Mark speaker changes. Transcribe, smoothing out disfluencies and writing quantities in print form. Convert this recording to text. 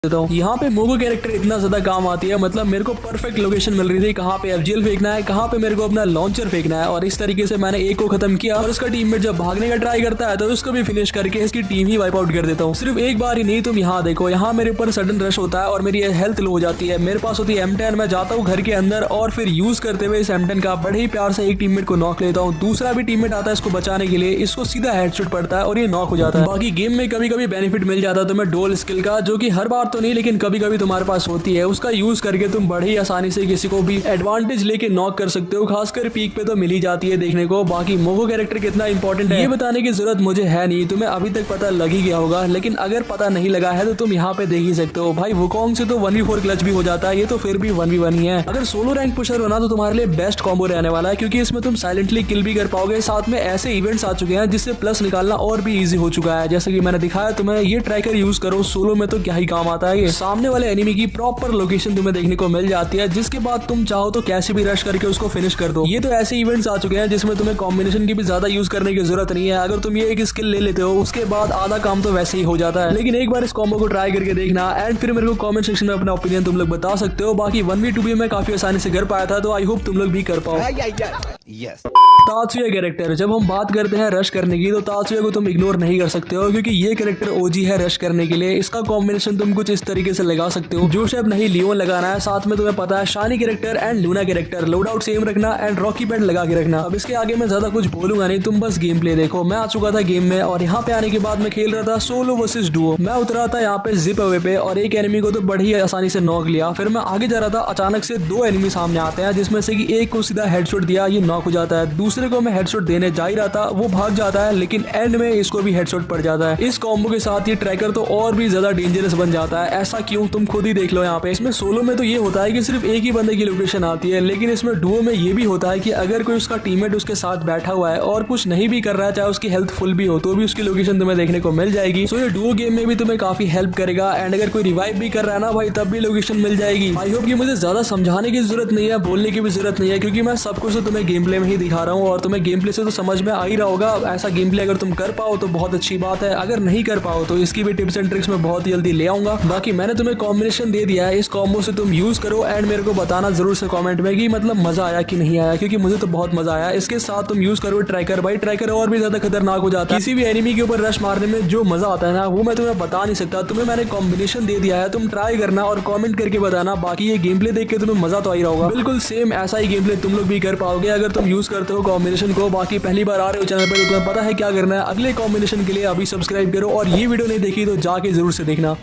Speaker 1: देता हूँ। यहाँ पे मोगो कैरेक्टर इतना ज्यादा काम आती है, मतलब मेरे को परफेक्ट लोकेशन मिल रही थी कहाँ पे एफजीएल फेंकना है, कहाँ पे मेरे को अपना लॉन्चर फेंकना है, और इस तरीके से मैंने एक को खत्म किया और उसका टीममेट जब भागने का ट्राई करता है तो उसको भी फिनिश करके इसकी टीम ही वाइप आउट कर देता हूँ। सिर्फ एक बार ही नहीं, तुम यहाँ देखो, यहाँ मेरे ऊपर सडन रश होता है और मेरी हेल्थ लो हो जाती है। मेरे पास होती है M10, मैं जाता हूँ घर के अंदर और फिर यूज करते हुए इस M10 का बड़े ही प्यार से एक टीममेट को नॉक लेता हूँ। दूसरा भी टीममेट आता है इसको बचाने के लिए, इसको सीधा हेडशॉट पड़ता है और ये नॉक हो जाता है। बाकी गेम में कभी कभी बेनिफिट मिल जाता है तुम्हें डोल स्किल का, जो कि हर बार तो नहीं लेकिन कभी कभी तुम्हारे पास होती है। उसका यूज करके तुम बड़े ही आसानी से किसी को भी एडवांटेज लेके नॉक कर सकते हो, खासकर पीक पे तो मिल ही जाती है देखने को। बाकी मोगो कैरेक्टर कितना इंपॉर्टेंट है ये बताने की जरूरत मुझे है नहीं, तुम्हें अभी तक पता लग ही गया होगा, लेकिन अगर पता नहीं लगा है तो तुम यहाँ पे देख ही सकते हो। भाई वुकोंग से तो 1v4 क्लच भी हो जाता है, ये तो फिर भी 1v1 ही है। अगर सोलो रैंक पुशर होना तो तुम्हारे लिए बेस्ट कॉम्बो रहने वाला है, क्योंकि इसमें तुम साइलेंटली किल भी कर पाओगे। साथ में ऐसे इवेंट्स आ चुके हैं जिससे प्लस निकालना और भी इजी हो चुका है, जैसे कि मैंने दिखाया तुम्हें। ये ट्रैकर यूज करो, सोलो में तो क्या ही काम आता है। ये सामने वाले एनिमी की प्रॉपर लोकेशन तुम्हें देखने को मिल जाती है, जिसके बाद तुम चाहो तो कैसे भी रश करके उसको फिनिश कर दो। ये तो ऐसे इवेंट्स आ चुके हैं जिसमें तुम्हें कॉम्बिनेशन की भी ज्यादा यूज करने की जरूरत नहीं है। अगर तुम ये एक स्किल ले लेते हो उसके बाद आधा काम तो वैसे ही हो जाता है। लेकिन एक बार इस कॉम्बो को ट्राई करके देखना एंड फिर मेरे को कमेंट सेक्शन में अपना ओपिनियन तुम लोग बता सकते हो। बाकी 1v2 भी मैं काफी आसानी से कर पाया था, तो आई होप तुम लोग भी कर पाओ। तात्सुया कैरेक्टर, जब हम बात करते हैं रश करने की तो तात्सुया को तुम इग्नोर नहीं कर सकते हो, क्योंकि ये कैरेक्टर ओजी है रश करने के लिए। इसका कॉम्बिनेशन तुम कुछ इस तरीके से लगा सकते हो, जो शेप नहीं लियोन लगाना है, साथ में तुम्हें पता है Shani character and Luna character, load out same रखना एंड रॉकी पैड लगा के रखना। अब इसके आगे मैं ज्यादा कुछ बोलूंगा नहीं, तुम बस गेम प्ले देखो। मैं आ चुका था गेम में और यहाँ पे आने के बाद मैं खेल रहा था सोलो वर्सेस डुओ। मैं उतरा था यहाँ पे जिप अवे पे और एक एनिमी को तो बड़ी आसानी से नॉक लिया। फिर मैं आगे जा रहा था, अचानक से दो एनिमी सामने आते हैं, जिसमें से कि एक को सीधा हेडशॉट दिया, ये नॉक हो जाता है। दूसरे को मैं हेडशॉट देने जा ही रहा था, वो भाग जाता है, लेकिन एंड में इसको भी हेडशॉट पड़ जाता है। इस कॉम्बो के साथ ये ट्रैकर तो और भी ज्यादा डेंजरस बन जाता है। ऐसा क्यों, तुम खुद ही देख लो। यहाँ पे इसमें सोलो में तो ये होता है कि सिर्फ एक ही बंदे की लोकेशन आती है, लेकिन इसमें डुओ में ये भी होता है कि अगर कोई उसका टीममेट उसके साथ बैठा हुआ है और कुछ नहीं भी कर रहा है, चाहे उसकी हेल्थ फुल भी हो, तो भी उसकी लोकेशन तुम्हें देखने को मिल जाएगी। सो ये डुओ गेम में भी तुम्हें काफी हेल्प करेगा। एंड अगर कोई रिवाइव भी कर रहा है ना भाई, तब भी लोकेशन मिल जाएगी। आई होप कि मुझे ज्यादा समझाने की जरूरत नहीं है, बोलने की भी जरूरत नहीं है, क्योंकि मैं सब कुछ तुम्हें गेम प्ले में ही दिखा रहा हूँ और तुम्हें गेम प्ले से तो समझ में आ ही रहा होगा। ऐसा गेम प्ले अगर तुम कर पाओ तो बहुत अच्छी बात है, अगर नहीं कर पाओ तो इसकी भी टिप्स एंड ट्रिक्स मैं बहुत जल्दी ले आऊंगा। बाकी मैंने तुम्हें कॉम्बिनेशन दे दिया है, इस कॉम्बो से तुम यूज करो एंड मेरे को बताना जरूर से कमेंट में कि मतलब मजा आया कि नहीं आया, क्योंकि मुझे तो बहुत मजा आया। इसके साथ तुम यूज करो ट्रैकर। भाई ट्रैकर और भी ज्यादा खतरनाक हो जाता है, किसी भी एनिमी के ऊपर रश मारने में जो मजा आता है ना, वो मैं तुम्हें बता नहीं सकता। तुम्हें मैंने कॉम्बिनेशन दे दिया है, तुम ट्राई करना और कमेंट करके बताना। बाकी ये गेम प्ले देख के तुम्हें मजा तो आ ही रहा होगा, बिल्कुल सेम ऐसा ही गेम प्ले तुम लोग भी कर पाओगे अगर तुम यूज करते हो कॉम्बिनेशन को। बाकी पहली बार आ रहे हो चैनल पे तो तुम्हें पता है क्या करना है, अगले कॉम्बिनेशन के लिए अभी सब्सक्राइब करो, और ये वीडियो नहीं देखी तो जाके जरूर से देखना।